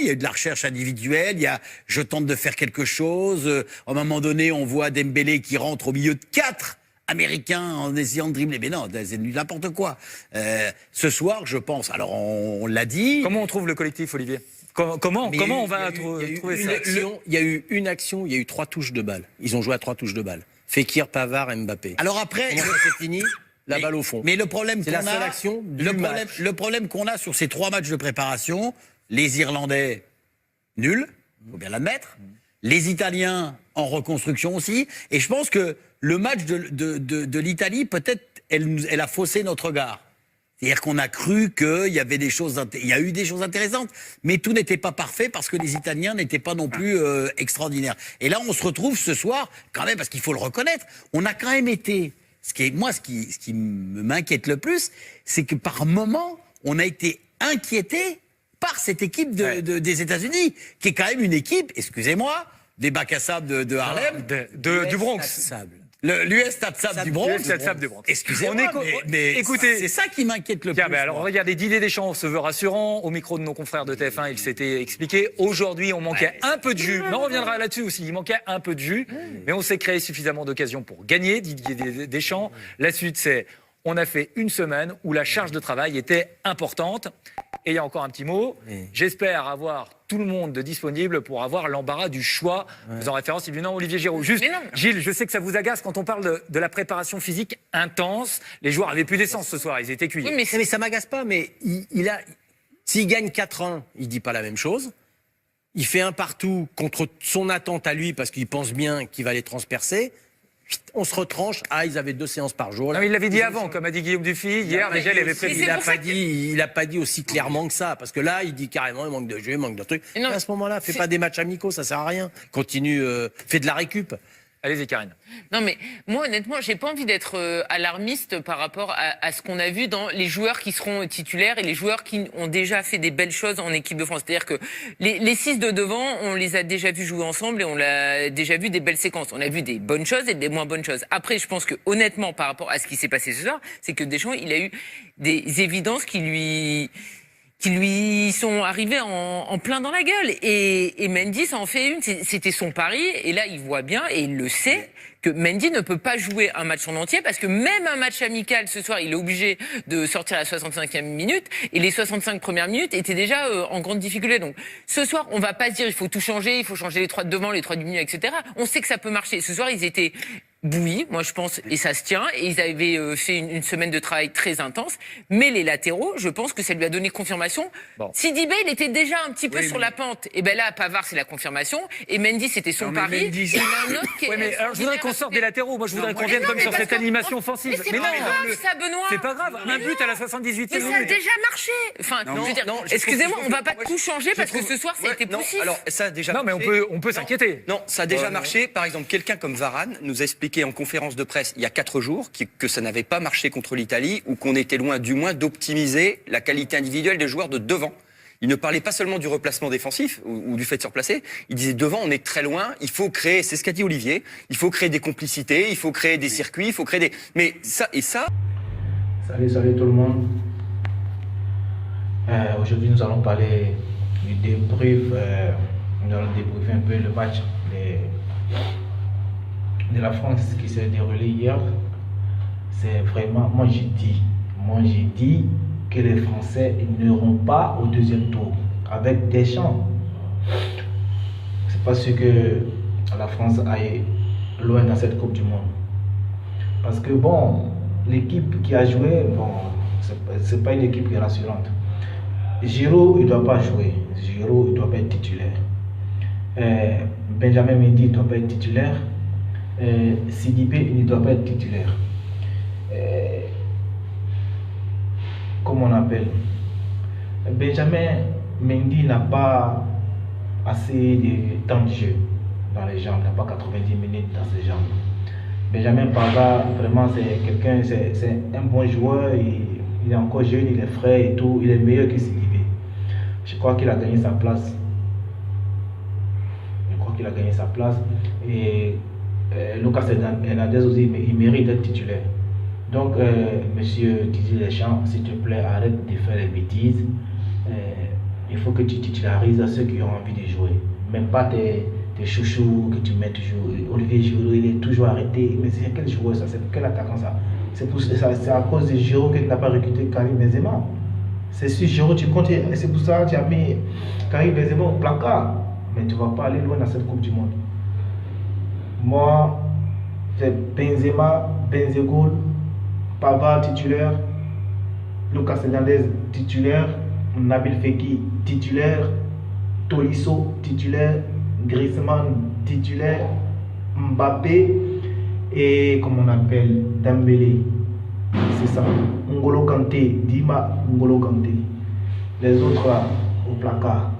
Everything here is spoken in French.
Il y a eu de la recherche individuelle, il y a je tente de faire quelque chose. À un moment donné, on voit Dembélé qui rentre au milieu de 4 Américains en essayant de dribbler. Mais non, c'est n'importe quoi. Ce soir, je pense, alors on l'a dit... Comment on trouve le collectif, Olivier ? Comment on va trouver ça ? Il y a eu une action, il y a eu 3 touches de balle. Ils ont joué à 3 touches de balle. Fekir, Pavard, Mbappé. Alors après... c'est fini, la balle au fond. Mais le problème c'est la seule action du match. Le problème qu'on a sur ces 3 matchs de préparation, les Irlandais, nuls, il faut bien l'admettre. Les Italiens, en reconstruction aussi. Et je pense que le match de l'Italie, peut-être, elle a faussé notre regard. C'est-à-dire qu'on a cru qu'il y avait des choses, il y a eu des choses intéressantes, mais tout n'était pas parfait parce que les Italiens n'étaient pas non plus extraordinaires. Et là, on se retrouve ce soir, quand même, parce qu'il faut le reconnaître, on a quand même été... Ce qui m'inquiète le plus, c'est que par moment, on a été inquiété par cette équipe des États-Unis, qui est quand même une équipe, excusez-moi, des bacs à sable de Harlem, du Bronx. L'US Stade Sable du Bronx. Excusez-moi, mais écoutez, c'est ça qui m'inquiète le plus. Alors regardez, Didier Deschamps se veut rassurant. Au micro de nos confrères de TF1, il s'était expliqué. Aujourd'hui, on manquait un peu de jus. Mais on reviendra là-dessus aussi. Il manquait un peu de jus. Mais on s'est créé suffisamment d'occasions pour gagner, Didier Deschamps. La suite, c'est... On a fait une semaine où la charge de travail était importante. Et il y a encore un petit mot. J'espère avoir tout le monde disponible pour avoir l'embarras du choix. Faisant référence évidemment à Olivier Giroud. Juste, Gilles, je sais que ça vous agace quand on parle de la préparation physique intense. Les joueurs avaient plus d'essence ce soir, ils étaient cuits. Oui, mais ça m'agace pas, mais s'il gagne 4-1, il dit pas la même chose. Il fait un partout contre son attente à lui parce qu'il pense bien qu'il va les transpercer. On se retranche. Ils avaient 2 séances par jour. Non, il l'avait dit avant, comme a dit Guillaume Dufy. Hier, déjà, il avait prévu. Il n'a pas dit aussi clairement que ça. Parce que là, il dit carrément, il manque de jeu, il manque de trucs. Et à ce moment-là, fais pas des matchs amicaux, ça sert à rien. Continue, fais de la récup. Allez-y, Karine. Non, mais moi, honnêtement, j'ai pas envie d'être alarmiste par rapport à ce qu'on a vu dans les joueurs qui seront titulaires et les joueurs qui ont déjà fait des belles choses en équipe de France. C'est-à-dire que les 6 de devant, on les a déjà vus jouer ensemble et on a déjà vu des belles séquences. On a vu des bonnes choses et des moins bonnes choses. Après, je pense que, honnêtement, par rapport à ce qui s'est passé ce soir, c'est que Deschamps, il a eu des évidences qui lui sont arrivés en plein dans la gueule. Et Mendy, ça en fait une. C'était son pari. Et là, il voit bien, et il le sait, que Mendy ne peut pas jouer un match en entier, parce que même un match amical, ce soir, il est obligé de sortir à la 65e minute. Et les 65 premières minutes étaient déjà en grande difficulté. Donc, ce soir, on va pas se dire, il faut tout changer, il faut changer les 3 de devant, les 3 du milieu, etc. On sait que ça peut marcher. Ce soir, ils étaient bouillis, moi je pense, et ça se tient, et ils avaient fait une semaine de travail très intense, mais les latéraux, je pense que ça lui a donné confirmation. Sidibé, il était déjà un petit peu sur la pente, et ben là, Pavard, c'est la confirmation, et Mendy, c'était son pari, et il y a un autre qui est... mais alors, je voudrais qu'on sorte des latéraux, moi je voudrais qu'on vienne comme sur cette animation offensive. Mais c'est pas grave, ça, Benoît. C'est pas grave, un but à la 78e minute. Mais ça a déjà marché. Enfin, je veux dire, excusez-moi, on va pas tout changer parce que ce soir, ça a été poussif. Alors, ça a déjà marché. Non, mais on peut s'inquiéter. Non, ça a déjà marché. Par exemple, quelqu'un comme Varane nous a expliqué en conférence de presse il y a 4 jours que ça n'avait pas marché contre l'Italie, ou qu'on était loin du moins d'optimiser la qualité individuelle des joueurs de devant. Il ne parlait pas seulement du replacement défensif ou du fait de se replacer, il disait devant on est très loin, il faut créer, c'est ce qu'a dit Olivier, il faut créer des complicités, il faut créer des circuits, il faut créer des... Mais ça et ça... Salut tout le monde. Aujourd'hui nous allons parler du débrief, nous allons débriefer un peu le match de la France qui s'est déroulé hier. C'est vraiment, moi j'ai dit que les Français n'iront pas au 2e tour avec Deschamps. C'est pas sûr que la France aille loin dans cette Coupe du Monde. Parce que bon, l'équipe qui a joué, bon, c'est pas une équipe qui est rassurante. Giroud, il ne doit pas jouer. Giroud, il ne doit pas être titulaire. Benjamin Mendy ne doit pas être titulaire. Sidibé, il ne doit pas être titulaire. Comment on appelle, Benjamin Mendy n'a pas assez de temps de jeu dans les jambes, n'a pas 90 minutes dans ses jambes. Benjamin Pavard, vraiment c'est quelqu'un, c'est un bon joueur, il est encore jeune, il est frais et tout, il est meilleur que Sidibé. Je crois qu'il a gagné sa place. Et Lucas Hernandez aussi, il mérite d'être titulaire. Donc, monsieur Didier Deschamps, s'il te plaît, arrête de faire les bêtises. il faut que tu titularises à ceux qui ont envie de jouer. Même pas tes chouchous que tu mets toujours. Olivier Giroud, il est toujours arrêté. Mais c'est quel joueur ça? C'est quel attaquant ça? C'est à cause de Giroud que tu n'as pas recruté Karim Benzema. C'est sur Giroud, tu comptes. C'est pour ça que tu as mis Karim Benzema au placard. Mais tu ne vas pas aller loin dans cette Coupe du Monde. Moi, c'est Benzema, Benzegol, Pavard titulaire, Lucas Hernandez titulaire, Nabil Fekir titulaire, Tolisso titulaire, Griezmann titulaire, Mbappé et comme on appelle Dembélé. C'est ça. N'Golo Kanté, Dima N'Golo Kanté. Les autres là, au placard.